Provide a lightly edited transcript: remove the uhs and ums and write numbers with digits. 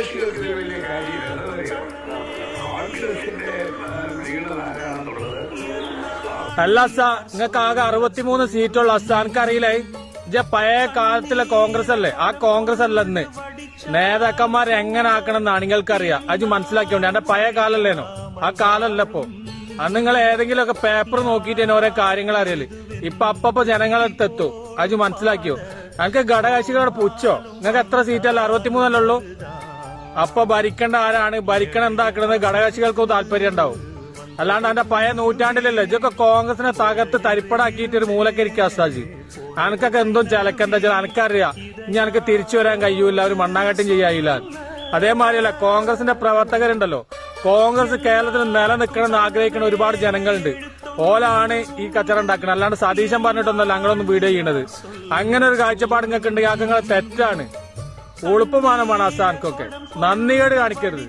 ഘടകകക്ഷികൾക്ക് വലിയ കാര്യമില്ല. കോൺഗ്രസിന്റെ ലീഡർ ആരാണെന്നുള്ളത് അല്ല അസാ, നിങ്ങൾക്ക് ആകെ 63 സീറ്റുള്ള അസാ, എനിക്കറിയില്ലേ പഴയ കാലത്തിലെ കോൺഗ്രസ് അല്ലേ? ആ കോൺഗ്രസ് അല്ല ഇന്ന്. നേതാക്കന്മാരെ എങ്ങനെ ആക്കണം എന്നാണ് നിങ്ങൾക്കറിയാം. അത് മനസ്സിലാക്കിയോണ്ട് എന്റെ പഴയ കാലല്ലേനോ? ആ കാലല്ലപ്പോ. അന്ന് നിങ്ങൾ ഏതെങ്കിലും ഒക്കെ പേപ്പർ നോക്കിയിട്ട് തന്നെ ഓരോ കാര്യങ്ങൾ അറിയല്. ഇപ്പൊ അപ്പപ്പോ ജനങ്ങളെടുത്തെത്തു. അത് മനസ്സിലാക്കിയോ? എനിക്ക് ഘടകകക്ഷികളുടെ പുച്ഛോ? നിങ്ങൾക്ക് എത്ര സീറ്റല്ല? 63 ഉള്ളൂ. അപ്പൊ ഭരിക്കേണ്ട ആരാണ്? ഭരിക്കണം എന്താക്കണമെന്ന് ഘടകകക്ഷികൾക്കും താല്പര്യം ഉണ്ടാവും. അല്ലാണ്ട് എന്റെ പഴയ നൂറ്റാണ്ടിലല്ലേ ഇതൊക്കെ കോൺഗ്രസിനെ തകർത്ത് തരിപ്പടാക്കിയിട്ട് ഒരു മൂലക്കരിക്കുക അസാജി. അനക്കൊക്കെ എന്തും ചിലക്കെന്താ വെച്ചാൽ അനക്കറിയാം ഇനി എനിക്ക് തിരിച്ചു വരാൻ കഴിയൂല, ഒരു മണ്ണാങ്കട്ടം ചെയ്യാനില്ല. അതേമാതിരിയല്ല കോൺഗ്രസിന്റെ പ്രവർത്തകരുണ്ടല്ലോ, കോൺഗ്രസ് കേരളത്തിൽ നിലനിൽക്കണമെന്ന് ആഗ്രഹിക്കുന്ന ഒരുപാട് ജനങ്ങളുണ്ട്. ഓലാണ് ഈ കച്ചറ ഉണ്ടാക്കുന്നത്. അല്ലാണ്ട് സതീശൻ പറഞ്ഞിട്ടൊന്നല്ല ഞങ്ങളൊന്നും വീഡിയോ ചെയ്യണത്. അങ്ങനെ ഒരു കാഴ്ചപ്പാട് നിങ്ങൾക്ക് ഉണ്ടെങ്കിൽ ആ തെറ്റാണ്. ഉളുപ്പമാനമാണ് അസാൻക്കൊക്കെ. നന്ദികേട് കാണിക്കരുത്.